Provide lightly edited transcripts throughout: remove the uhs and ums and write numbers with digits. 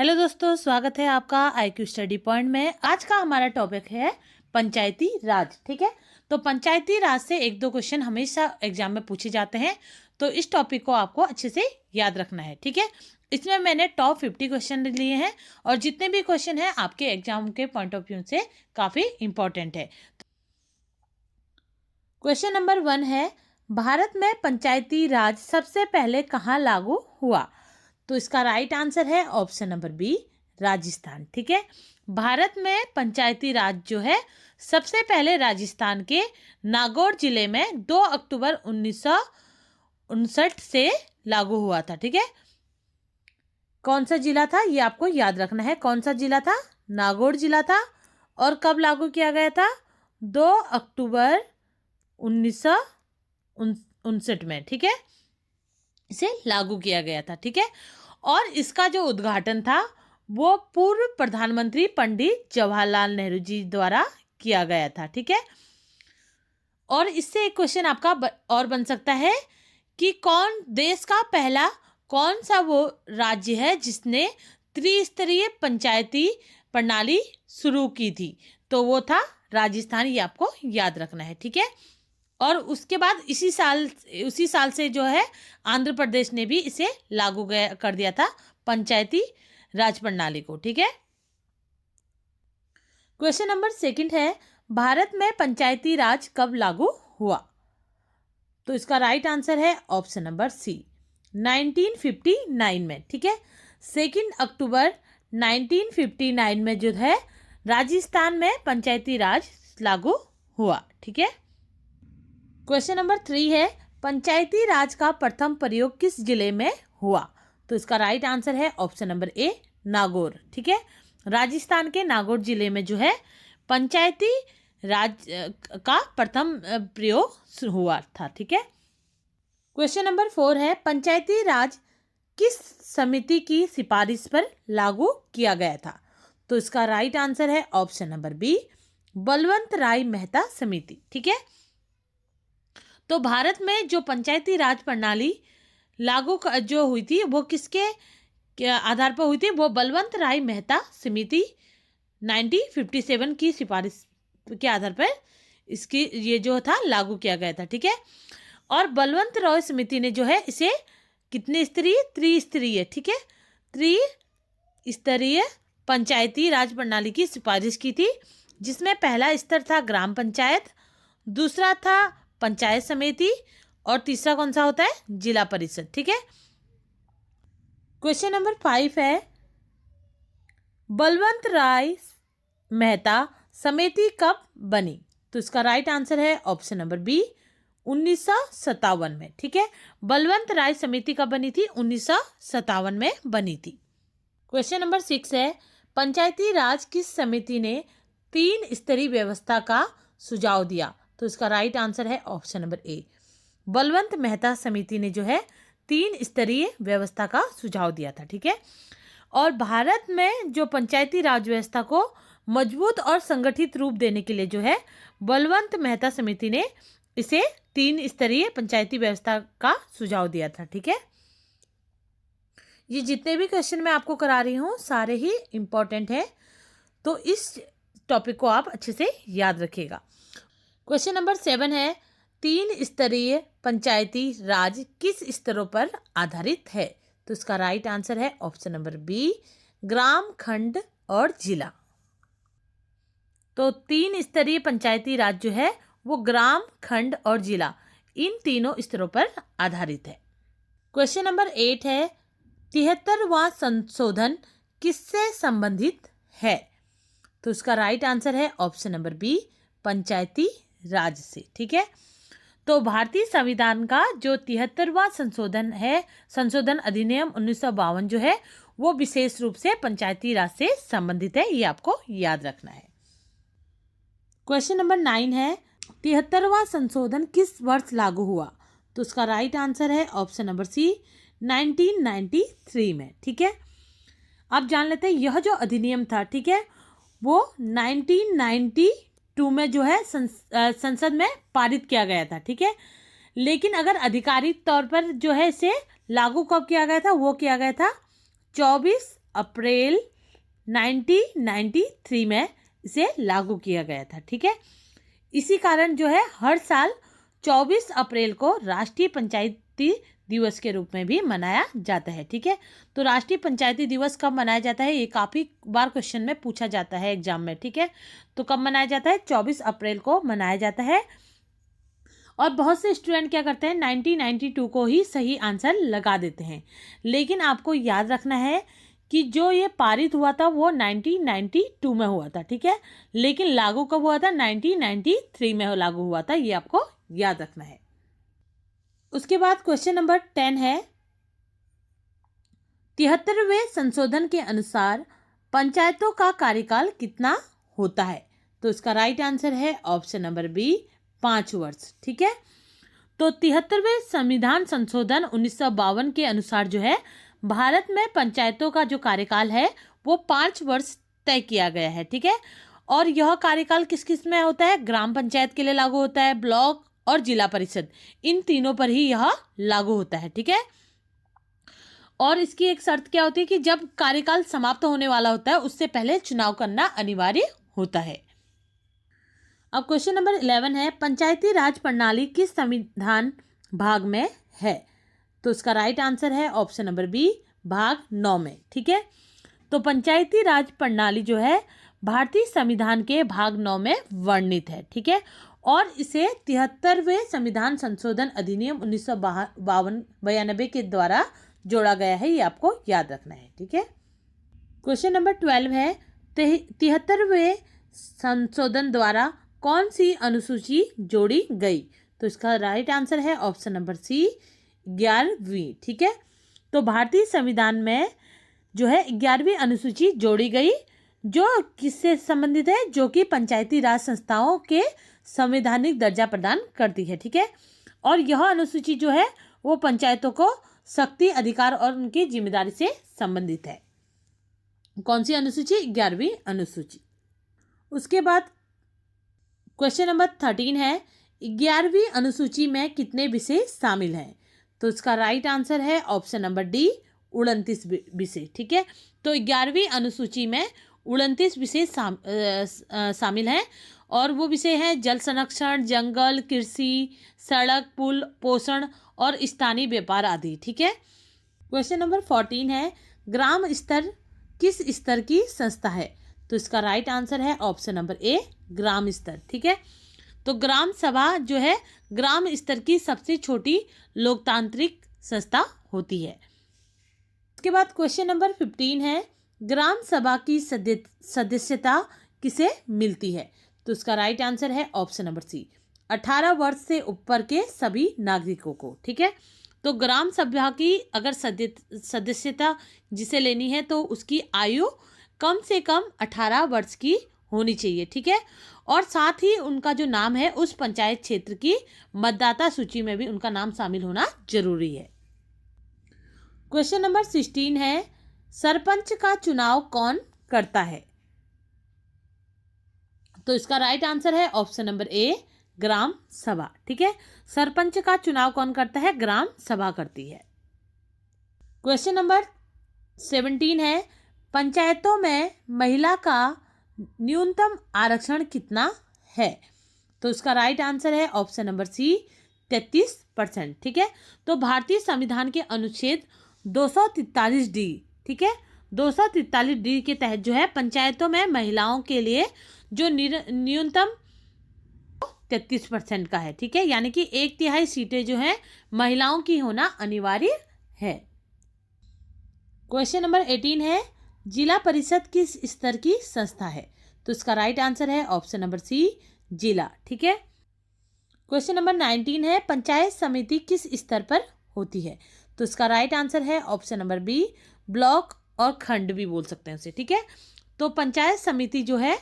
Hello दोस्तों, स्वागत है आपका IQ स्टडी पॉइंट में। आज का हमारा टॉपिक है पंचायती राज। ठीक है, तो पंचायती राज से एक दो क्वेश्चन हमेशा एग्जाम में पूछे जाते हैं, तो इस टॉपिक को आपको अच्छे से याद रखना है। ठीक है, इसमें मैंने टॉप 50 क्वेश्चन लिए हैं और जितने भी क्वेश्चन हैं आपके एग्जाम के पॉइंट ऑफ व्यू से काफ़ी इंपॉर्टेंट है। क्वेश्चन नंबर 1 है, भारत में पंचायती राज सबसे पहले कहाँ लागू हुआ? तो इसका राइट आंसर है ऑप्शन नंबर बी, राजस्थान। ठीक है, भारत में पंचायती राज जो है सबसे पहले राजस्थान के नागौर जिले में 2 अक्टूबर 1959 से लागू हुआ था। ठीक है, कौन सा जिला था ये आपको याद रखना है। कौन सा जिला था? नागौर जिला था। और कब लागू किया गया था? 2 अक्टूबर 1959 में। ठीक है, इसे लागू किया गया था। ठीक है, और इसका जो उद्घाटन था वो पूर्व प्रधानमंत्री पंडित जवाहरलाल नेहरू जी द्वारा किया गया था। ठीक है, और इससे एक क्वेश्चन आपका और बन सकता है कि देश का पहला कौन सा वो राज्य है जिसने त्रिस्तरीय पंचायती प्रणाली शुरू की थी? तो वो था राजस्थान। ये आपको याद रखना है। ठीक है, और उसके बाद उसी साल से जो है आंध्र प्रदेश ने भी इसे लागू कर दिया था, पंचायती राज प्रणाली को। ठीक है, क्वेश्चन नंबर 2 है, भारत में पंचायती राज कब लागू हुआ? तो इसका राइट आंसर है ऑप्शन नंबर सी, 1959 में। ठीक है, 2 अक्टूबर 1959 में जो है राजस्थान में पंचायती राज लागू हुआ। ठीक है, क्वेश्चन नंबर 3 है, पंचायती राज का प्रथम प्रयोग किस जिले में हुआ? तो इसका राइट आंसर है ऑप्शन नंबर ए, नागौर। ठीक है, राजस्थान के नागौर जिले में जो है पंचायती राज का प्रथम प्रयोग हुआ था। ठीक है, क्वेश्चन नंबर 4 है, पंचायती राज किस समिति की सिफारिश पर लागू किया गया था? तो इसका राइट आंसर है ऑप्शन नंबर बी, बलवंत राय मेहता समिति। ठीक है, तो भारत में जो पंचायती राज प्रणाली लागू जो हुई थी वो किसके आधार पर हुई थी? वो बलवंत राय मेहता समिति 1957 की सिफारिश के आधार पर इसकी ये जो था लागू किया गया था। ठीक है, और बलवंत राय समिति ने जो है इसे कितने स्तरीय? त्रिस्तरीय। ठीक है, त्रिस्तरीय पंचायती राज प्रणाली की सिफारिश की थी, जिसमें पहला स्तर था ग्राम पंचायत, दूसरा था पंचायत समिति और तीसरा कौन सा होता है? जिला परिषद। ठीक है, क्वेश्चन नंबर 5 है, बलवंत राय मेहता समिति कब बनी? तो इसका राइट आंसर है ऑप्शन नंबर बी, 1957 में। ठीक है, बलवंत राय समिति कब बनी थी? 1957 में बनी थी। क्वेश्चन नंबर 6 है, पंचायती राज किस समिति ने 3 स्तरीय व्यवस्था का सुझाव दिया? तो इसका राइट आंसर है option number A, Balwant Mehta समिति ने जो है 3 स्तरीय व्यवस्था का सुझाव दिया था। ठीक है, और भारत में जो पंचायती राज व्यवस्था को मजबूत और संगठित रूप देने के लिए जो है बलवंत मेहता समिति ने इसे 3 स्तरीय पंचायती व्यवस्था का सुझाव दिया था। ठीक है, ये जितने भी क्वेश्चन मैं आपको करा रही हूँ सारे ही इंपॉर्टेंट है, तो इस टॉपिक को आप अच्छे से याद रखिएगा। क्वेश्चन नंबर 7 है, 3 स्तरीय पंचायती राज किस स्तरों पर आधारित है? तो इसका राइट आंसर है ऑप्शन नंबर बी, ग्राम, खंड और जिला। तो 3 स्तरीय पंचायती राज जो है वो ग्राम, खंड और जिला इन तीनों स्तरों पर आधारित है। क्वेश्चन नंबर 8 है, 73वां संशोधन किससे संबंधित है? तो इसका राइट आंसर है ऑप्शन नंबर बी, पंचायती राज से। ठीक है, तो भारतीय संविधान का जो 73वां संशोधन है, संशोधन अधिनियम 1952 जो है वो विशेष रूप से पंचायती राज से संबंधित है, ये आपको याद रखना है। क्वेश्चन नंबर 9 है, 73वां संशोधन किस वर्ष लागू हुआ? तो उसका राइट आंसर है ऑप्शन नंबर सी, 1993 में। ठीक है, आप जान लेते हैं यह जो अधिनियम था, ठीक है, वो 1992 में जो है संसद में पारित किया गया था। ठीक है, लेकिन अगर आधिकारिक तौर पर जो है इसे लागू कब किया गया था? वो किया गया था 24 अप्रैल 1993 में इसे लागू किया गया था। ठीक है, इसी कारण जो है हर साल 24 अप्रैल को राष्ट्रीय पंचायती दिवस के रूप में भी मनाया जाता है। ठीक है, तो राष्ट्रीय पंचायती दिवस कब मनाया जाता है, ये काफ़ी बार क्वेश्चन में पूछा जाता है एग्जाम में। ठीक है, तो कब मनाया जाता है, 24 अप्रैल को मनाया जाता है। और बहुत से स्टूडेंट क्या करते हैं 1992 को ही सही आंसर लगा देते हैं, लेकिन आपको याद रखना है कि जो ये पारित हुआ था वो 1992 में हुआ था। ठीक है, लेकिन लागू कब हुआ था, 1993 में लागू हुआ था, ये आपको याद रखना है। उसके बाद क्वेश्चन नंबर 10 है, 73वें संशोधन के अनुसार पंचायतों का कार्यकाल कितना होता है। तो इसका राइट आंसर है ऑप्शन नंबर बी, 5 वर्ष। ठीक है, तो 73वें संविधान संशोधन 1952 के अनुसार जो है भारत में पंचायतों का जो कार्यकाल है वो 5 वर्ष तय किया गया है। ठीक है, और यह कार्यकाल किस किस में होता है, ग्राम पंचायत के लिए लागू होता है, ब्लॉक और जिला परिषद, इन तीनों पर ही यह लागू होता है। ठीक है, और इसकी एक शर्त क्या होती है कि जब कार्यकाल समाप्त होने वाला होता है उससे पहले चुनाव करना अनिवार्य होता है। अब क्वेश्चन नंबर 11 है, पंचायती राज प्रणाली किस संविधान भाग में है। तो इसका राइट आंसर है ऑप्शन नंबर बी, भाग 9 में। ठीक है, तो पंचायती राज प्रणाली जो है भारतीय संविधान के भाग 9 में वर्णित है। ठीक है, और इसे 73वें संविधान संशोधन अधिनियम 1992 के द्वारा जोड़ा गया है, ये आपको याद रखना है। ठीक है, क्वेश्चन नंबर 12 है, 73वें संशोधन द्वारा कौन सी अनुसूची जोड़ी गई। तो इसका राइट आंसर है ऑप्शन नंबर सी, 11वीं। ठीक है, तो भारतीय संविधान में जो है 11वीं अनुसूची जोड़ी गई, जो किससे संबंधित है, जो कि पंचायती राज संस्थाओं के संवैधानिक दर्जा प्रदान करती है। ठीक है, और यह अनुसूची जो है वो पंचायतों को शक्ति, अधिकार और उनकी जिम्मेदारी से संबंधित है। कौन सी अनुसूची, 11वीं अनुसूची। उसके बाद क्वेश्चन नंबर 13 है, 11वीं अनुसूची में कितने विषय शामिल हैं। तो इसका राइट आंसर है ऑप्शन नंबर डी, 29 विषय। ठीक है, तो 11वीं अनुसूची में 29 विषय शामिल हैं, और वो विषय हैं जल संरक्षण, जंगल, कृषि, सड़क, पुल, पोषण और स्थानीय व्यापार आदि। ठीक है, क्वेश्चन नंबर 14 है, ग्राम स्तर किस स्तर की संस्था है। तो इसका राइट आंसर है ऑप्शन नंबर ए, ग्राम स्तर। ठीक है, तो ग्राम सभा जो है ग्राम स्तर की सबसे छोटी लोकतांत्रिक संस्था होती है। उसके बाद क्वेश्चन नंबर 15 है, ग्राम सभा की सदस्यता किसे मिलती है। तो इसका राइट आंसर है ऑप्शन नंबर सी, 18 वर्ष से ऊपर के सभी नागरिकों को। ठीक है, तो ग्राम सभा की अगर सदस्यता जिसे लेनी है तो उसकी आयु कम से कम 18 वर्ष की होनी चाहिए। ठीक है, और साथ ही उनका जो नाम है उस पंचायत क्षेत्र की मतदाता सूची में भी उनका नाम शामिल होना जरूरी है। क्वेश्चन नंबर 16 है, सरपंच का चुनाव कौन करता है। तो इसका राइट आंसर है ऑप्शन नंबर ए, ग्राम सभा। ठीक है, सरपंच का चुनाव कौन करता है, ग्राम सभा करती है। क्वेश्चन नंबर 17 है, पंचायतों में महिला का न्यूनतम आरक्षण कितना है। तो इसका राइट आंसर है ऑप्शन नंबर सी, 33%। ठीक है, तो भारतीय संविधान के अनुच्छेद 243 डी, ठीक है, 243 डी के तहत जो है पंचायतों में महिलाओं के लिए जो न्यूनतम 33% का है। ठीक है, यानी कि 1/3 सीटें जो है महिलाओं की होना अनिवार्य है। क्वेश्चन नंबर 18 है, जिला परिषद किस स्तर की संस्था है। तो इसका राइट आंसर है ऑप्शन नंबर सी, जिला। ठीक है, क्वेश्चन नंबर 19 है, पंचायत समिति किस स्तर पर होती है। तो इसका राइट आंसर है ऑप्शन नंबर बी, ब्लॉक और खंड भी बोल सकते हैं उसे। ठीक है, तो पंचायत समिति जो है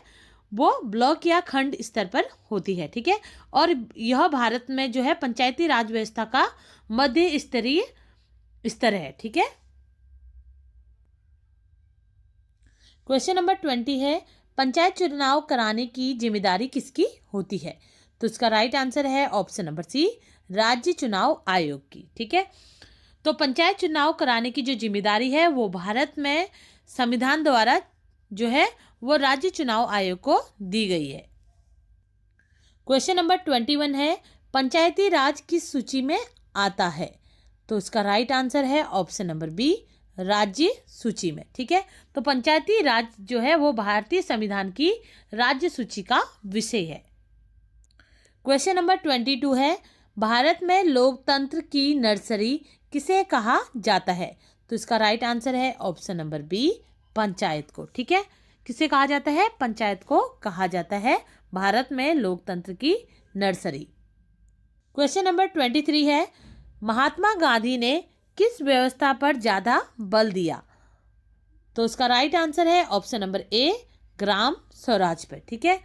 वो ब्लॉक या खंड स्तर पर होती है। ठीक है, और यह भारत में जो है पंचायती राज व्यवस्था का मध्य स्तरीय स्तर है। ठीक है, क्वेश्चन नंबर 20 है, पंचायत चुनाव कराने की जिम्मेदारी किसकी होती है। तो इसका राइट आंसर है ऑप्शन नंबर सी, राज्य चुनाव आयोग की। ठीक है, तो पंचायत चुनाव कराने की जो जिम्मेदारी है वो भारत में संविधान द्वारा जो है वो राज्य चुनाव आयोग को दी गई है। क्वेश्चन नंबर 21 है, पंचायती राज किस सूची में आता है? तो इसका राइट आंसर है ऑप्शन नंबर बी, राज्य सूची में। ठीक है, तो पंचायती राज जो है वो भारतीय संविधान की राज्य सूची का विषय है। क्वेश्चन नंबर 22 है, भारत में लोकतंत्र की नर्सरी किसे कहा जाता है? तो इसका राइट आंसर है ऑप्शन नंबर बी, पंचायत को। ठीक है, किसे कहा जाता है? पंचायत को कहा जाता है भारत में लोकतंत्र की नर्सरी। क्वेश्चन नंबर 23 है, महात्मा गांधी ने किस व्यवस्था पर ज्यादा बल दिया? तो उसका राइट आंसर है option number A, Gram Swaraj पर। ठीक है,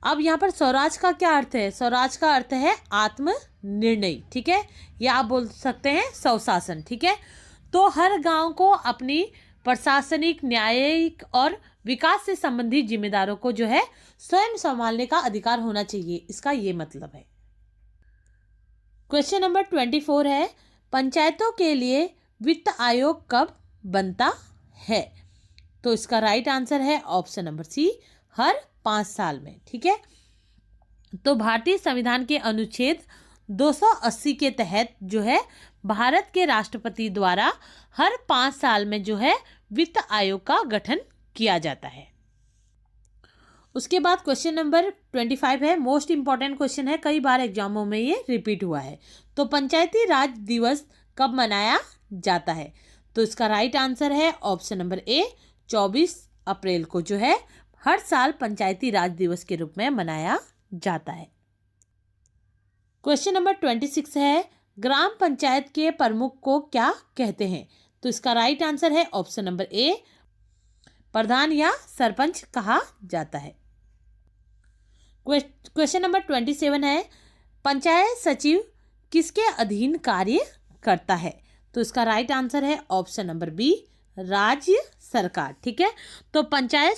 अब यहाँ पर स्वराज का क्या अर्थ है? स्वराज का अर्थ है आत्म निर्णय। ठीक है, या आप बोल सकते हैं स्वशासन। ठीक है, तो हर गांव को अपनी प्रशासनिक, न्यायिक और विकास से संबंधित जिम्मेदारों को जो है स्वयं संभालने का अधिकार होना चाहिए, इसका ये मतलब है। क्वेश्चन नंबर 24 है, पंचायतों के लिए वित्त आयोग कब बनता है? तो इसका राइट आंसर है ऑप्शन नंबर सी, हर 5 साल में। ठीक है, तो भारतीय संविधान के अनुच्छेद 280 के तहत जो है भारत के राष्ट्रपति द्वारा हर 5 साल में जो है वित्त आयोग का गठन किया जाता है। उसके बाद क्वेश्चन नंबर 25 है, मोस्ट इंपॉर्टेंट क्वेश्चन है, कई बार एग्जामों में ये रिपीट हुआ है। तो पंचायती राज दिवस कब मनाया जाता है? तो इसका राइट आंसर है ऑप्शन नंबर ए, 24 अप्रैल को जो है हर साल पंचायती राज दिवस के रूप में मनाया जाता है। क्वेश्चन नंबर 26 है, ग्राम पंचायत के प्रमुख को क्या कहते हैं? तो इसका राइट आंसर है ऑप्शन नंबर ए, प्रधान या सरपंच कहा जाता है। क्वेश्चन नंबर 27 है, पंचायत सचिव किसके अधीन कार्य करता है? तो इसका राइट आंसर है ऑप्शन नंबर बी, राज्य सरकार। ठीक है, तो पंचायत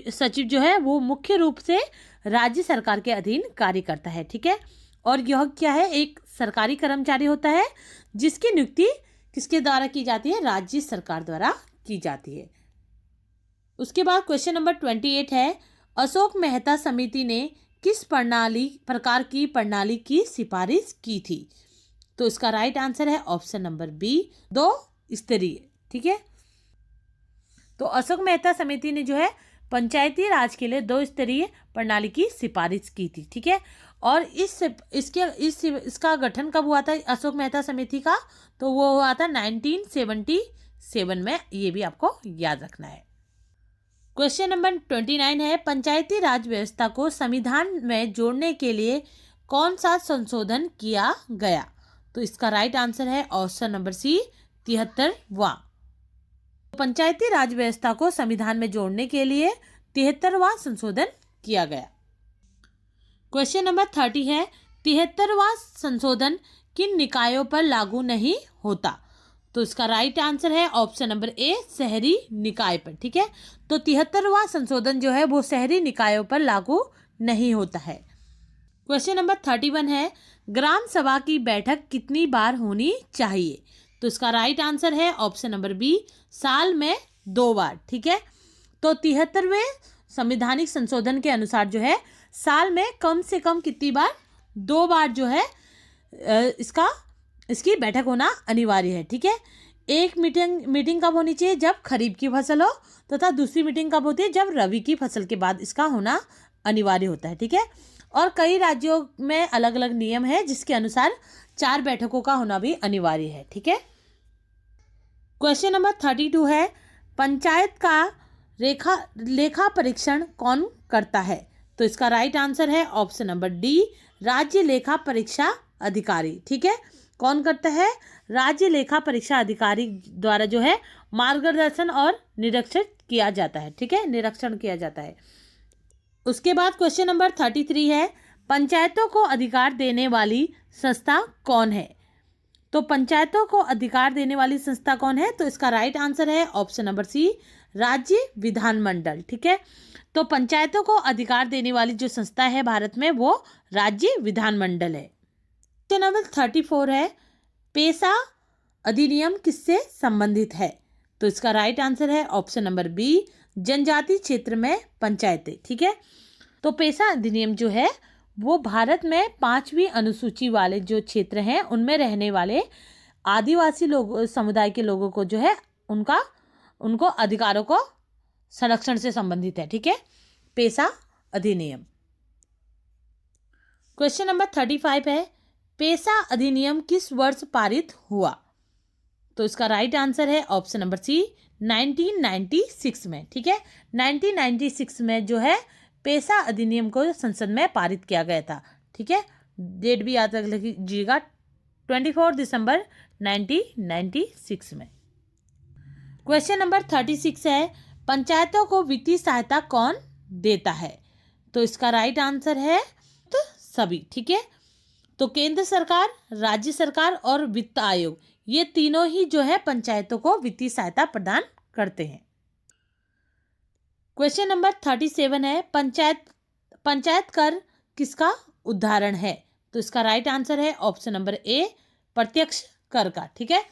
सचिव जो है वो मुख्य रूप से राज्य सरकार के अधीन कार्य करता है। ठीक है, और यह क्या है? एक सरकारी कर्मचारी होता है जिसकी नियुक्ति किसके द्वारा की जाती है? राज्य सरकार द्वारा की जाती है। उसके बाद क्वेश्चन नंबर 28 है, अशोक मेहता समिति ने किस प्रकार की प्रणाली की सिफारिश की थी? तो इसका राइट आंसर है ऑप्शन नंबर बी, 2 स्तरीय। ठीक है, तो अशोक मेहता समिति ने जो है पंचायती राज के लिए 2 स्तरीय प्रणाली की सिफारिश की थी। ठीक है, और इसका गठन कब हुआ था अशोक मेहता समिति का? तो वो हुआ था 1977 में, ये भी आपको याद रखना है। क्वेश्चन नंबर 29 है, पंचायती राज व्यवस्था को संविधान में जोड़ने के लिए कौन सा संशोधन किया गया? तो इसका राइट आंसर है ऑप्शन नंबर सी, 73वां। पंचायती राज व्यवस्था को संविधान में जोड़ने के लिए 73वां संशोधन किया गया। क्वेश्चन नंबर 30 है, 73वां संशोधन किन निकायों पर लागू नहीं होता? तो इसका राइट आंसर है ऑप्शन नंबर ए, शहरी निकाय पर। ठीक है, तो 73वां संशोधन जो है वो शहरी निकायों पर लागू नहीं होता है। क्वेश्चन नंबर 31 है, ग्राम सभा की बैठक कितनी बार होनी चाहिए? तो इसका राइट आंसर है ऑप्शन नंबर बी, साल में 2 बार। ठीक है, तो 73वें संवैधानिक संशोधन के अनुसार जो है साल में कम से कम कितनी बार? 2 बार जो है इसकी बैठक होना अनिवार्य है। ठीक है, एक मीटिंग कब होनी चाहिए? जब खरीफ की फसल हो, तथा दूसरी मीटिंग कब होती है? जब रबी की फसल के बाद इसका होना अनिवार्य होता है। ठीक है, और कई राज्यों में अलग अलग नियम है जिसके अनुसार 4 बैठकों का होना भी अनिवार्य है। ठीक है, क्वेश्चन नंबर 32 है, पंचायत का लेखा परीक्षण कौन करता है? तो इसका राइट आंसर है ऑप्शन नंबर डी, राज्य लेखा परीक्षा अधिकारी। ठीक है, कौन करता है? राज्य लेखा परीक्षा अधिकारी द्वारा जो है मार्गदर्शन और निरीक्षण किया जाता है। ठीक है, निरीक्षण किया जाता है। उसके बाद क्वेश्चन नंबर 33 है, पंचायतों को अधिकार देने वाली संस्था कौन है? तो पंचायतों को अधिकार देने वाली संस्था कौन है? तो इसका राइट आंसर है ऑप्शन नंबर सी, राज्य विधानमंडल। ठीक है, तो पंचायतों को अधिकार देने वाली जो संस्था है भारत में वो राज्य विधानमंडल है। क्वेश्चन नंबर 34 है, पेशा अधिनियम किससे संबंधित है? तो इसका राइट आंसर है ऑप्शन नंबर बी, जनजाति क्षेत्र में पंचायतें। ठीक है, तो पेशा अधिनियम जो है वो भारत में 5वीं अनुसूची वाले जो क्षेत्र हैं उनमें रहने वाले आदिवासी लोग समुदाय के लोगों को जो है उनको अधिकारों को संरक्षण से संबंधित है। ठीक है, पेशा अधिनियम। क्वेश्चन नंबर 35 है, पेशा अधिनियम किस वर्ष पारित हुआ? तो इसका राइट आंसर है ऑप्शन नंबर सी, 1996 में। ठीक है, 1996 में जो है पेशा अधिनियम को संसद में पारित किया गया था। ठीक है, डेट भी याद रख लीजिएगा, 24 दिसंबर 1996 में। क्वेश्चन नंबर 36 है, पंचायतों को वित्तीय सहायता कौन देता है? तो इसका राइट आंसर है तो सभी। ठीक है, तो केंद्र सरकार, राज्य सरकार और वित्त आयोग, ये तीनों ही जो है पंचायतों को वित्तीय सहायता प्रदान करते हैं। क्वेश्चन नंबर 37 है, पंचायत कर किसका उदाहरण है? तो इसका राइट आंसर है ऑप्शन नंबर ए, प्रत्यक्ष कर का। ठीक है,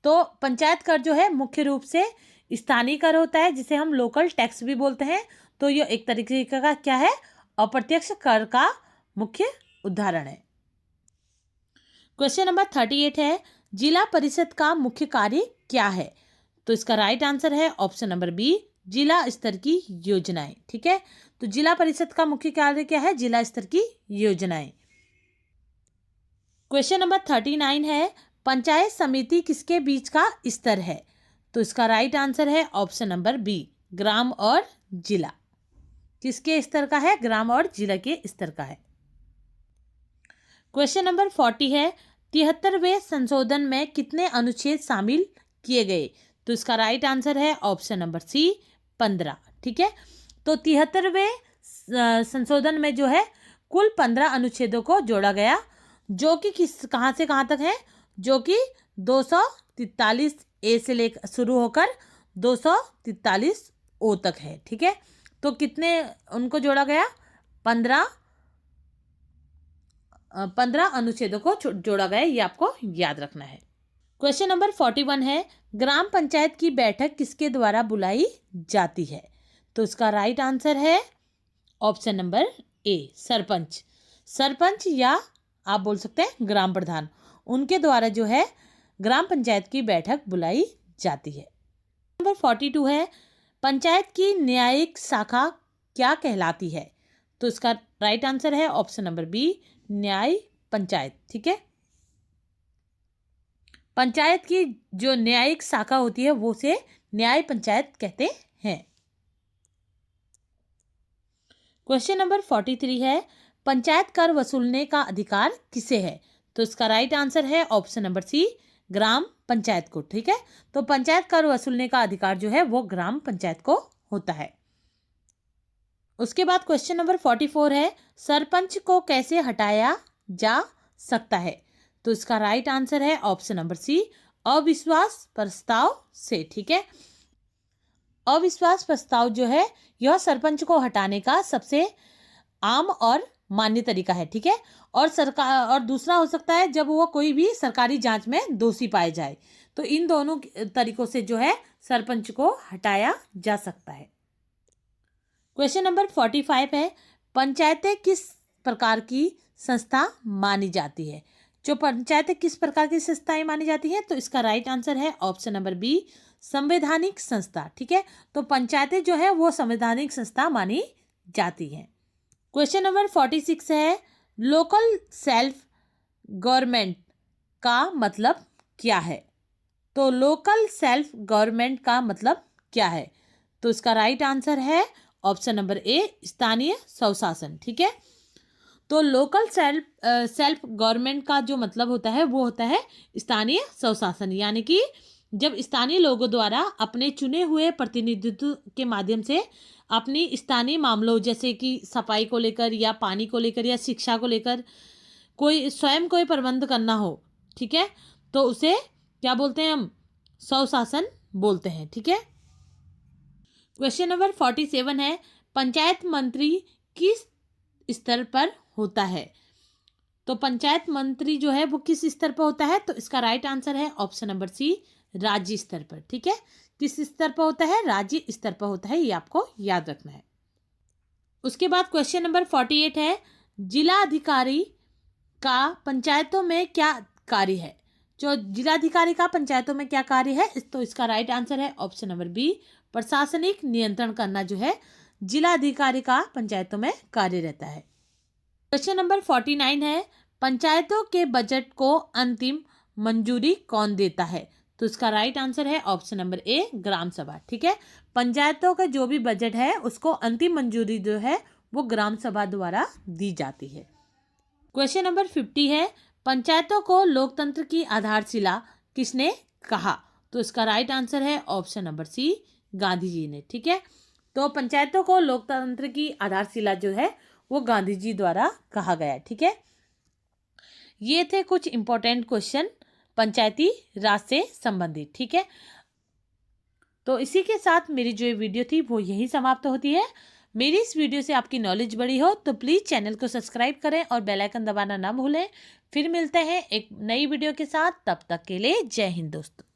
तो पंचायत कर जो है मुख्य रूप से स्थानीय कर होता है, जिसे हम लोकल टैक्स भी बोलते हैं। तो ये एक तरीके का क्या है, अप्रत्यक्ष कर का मुख्य उदाहरण है। क्वेश्चन नंबर 38 है, जिला परिषद का मुख्य कार्य क्या है? तो इसका राइट आंसर है ऑप्शन नंबर बी, जिला स्तर की योजनाएं। ठीक है, तो जिला परिषद का मुख्य कार्य क्या है? जिला स्तर की योजनाएं। क्वेश्चन नंबर 39 है, पंचायत समिति किसके बीच का स्तर है? तो इसका राइट आंसर है ऑप्शन नंबर बी, ग्राम और जिला। किसके स्तर का है? ग्राम और जिला के स्तर का है। क्वेश्चन नंबर 40 है, 73वें संशोधन में कितने अनुच्छेद शामिल किए गए? तो इसका राइट आंसर है ऑप्शन नंबर सी, 15। ठीक है, तो 73वें संशोधन में जो है कुल 15 अनुच्छेदों को जोड़ा गया, जो कि कहाँ से कहाँ तक है? जो कि 243 ए से लेकर शुरू होकर 243 ओ तक है। ठीक है, तो कितने उनको जोड़ा गया? 15 अनुच्छेदों को जोड़ा गया, ये आपको याद रखना है। क्वेश्चन नंबर 41 है, ग्राम पंचायत की बैठक किसके द्वारा बुलाई जाती है? तो इसका राइट आंसर है ऑप्शन नंबर ए, सरपंच या आप बोल सकते हैं ग्राम प्रधान, उनके द्वारा जो है ग्राम पंचायत की बैठक बुलाई जाती है। नंबर 42 है, पंचायत की न्यायिक शाखा क्या कहलाती है? तो इसका राइट आंसर है ऑप्शन नंबर बी, न्याय पंचायत। ठीक है, पंचायत की जो न्यायिक शाखा होती है वो से न्याय पंचायत कहते हैं। क्वेश्चन नंबर 43 है, पंचायत कर वसूलने का अधिकार किसे है? तो इसका राइट आंसर है ऑप्शन नंबर सी, ग्राम पंचायत को। ठीक है, तो पंचायत कर वसूलने का अधिकार जो है वो ग्राम पंचायत को होता है। उसके बाद क्वेश्चन नंबर 44 है, सरपंच को कैसे हटाया जा सकता है? तो इसका राइट आंसर है ऑप्शन नंबर सी, अविश्वास प्रस्ताव से। ठीक है, अविश्वास प्रस्ताव जो है यह सरपंच को हटाने का सबसे आम और मान्य तरीका है। ठीक है, और दूसरा हो सकता है जब वो कोई भी सरकारी जांच में दोषी पाए जाए। तो इन दोनों तरीकों से जो है सरपंच को हटाया जा सकता है। क्वेश्चन नंबर 45 है, पंचायतें किस प्रकार की संस्था मानी जाती है? जो पंचायतें किस प्रकार की संस्थाएं मानी जाती हैं? तो इसका राइट आंसर है ऑप्शन नंबर बी, संवैधानिक संस्था। ठीक है, तो पंचायतें जो है वो संवैधानिक संस्था मानी जाती हैं। क्वेश्चन नंबर 46 है, लोकल सेल्फ गवर्नमेंट का मतलब क्या है? तो लोकल सेल्फ गवर्नमेंट का मतलब क्या है? तो इसका राइट आंसर है ऑप्शन नंबर ए, स्थानीय स्वशासन। ठीक है, तो लोकल सेल्फ गवर्नमेंट का जो मतलब होता है वो होता है स्थानीय स्वशासन, यानी कि जब स्थानीय लोगों द्वारा अपने चुने हुए प्रतिनिधित्व के माध्यम से अपनी स्थानीय मामलों जैसे कि सफाई को लेकर या पानी को लेकर या शिक्षा को लेकर कोई प्रबंध करना हो, ठीक है, तो उसे क्या बोलते हैं? हम स्वशासन बोलते हैं। ठीक है, क्वेश्चन नंबर 47 है, पंचायत मंत्री किस स्तर पर होता है? तो पंचायत मंत्री जो है वो किस स्तर पर होता है? तो इसका राइट आंसर है ऑप्शन नंबर सी, राज्य स्तर पर। ठीक है, किस स्तर पर होता है? राज्य स्तर पर होता है, ये आपको याद रखना है। उसके बाद क्वेश्चन नंबर 48 है, जिला अधिकारी का पंचायतों में क्या कार्य है? जो जिलाधिकारी का पंचायतों में क्या कार्य है? तो इसका राइट आंसर है ऑप्शन नंबर बी, प्रशासनिक नियंत्रण करना जो है जिलाधिकारी का पंचायतों में कार्य रहता है। क्वेश्चन नंबर 49 है, पंचायतों के बजट को अंतिम मंजूरी कौन देता है? तो इसका राइट आंसर है ऑप्शन नंबर ए, ग्राम सभा। ठीक है, पंचायतों का जो भी बजट है उसको अंतिम मंजूरी जो है वो ग्राम सभा द्वारा दी जाती है। क्वेश्चन नंबर 50 है, पंचायतों को लोकतंत्र की आधारशिला किसने कहा? तो इसका राइट आंसर है option number C, Gandhi ji ने। ठीक है, तो पंचायतों को लोकतंत्र की आधारशिला जो है वो गांधी जी द्वारा कहा गया। ठीक है, ये थे कुछ इंपॉर्टेंट क्वेश्चन पंचायती राज से संबंधित। ठीक है, तो इसी के साथ मेरी जो वीडियो थी वो यही समाप्त होती है। मेरी इस वीडियो से आपकी नॉलेज बढ़ी हो तो प्लीज़ चैनल को सब्सक्राइब करें और बेल आइकन दबाना ना भूलें। फिर मिलते हैं एक नई वीडियो के साथ, तब तक के लिए जय हिंद दोस्तों।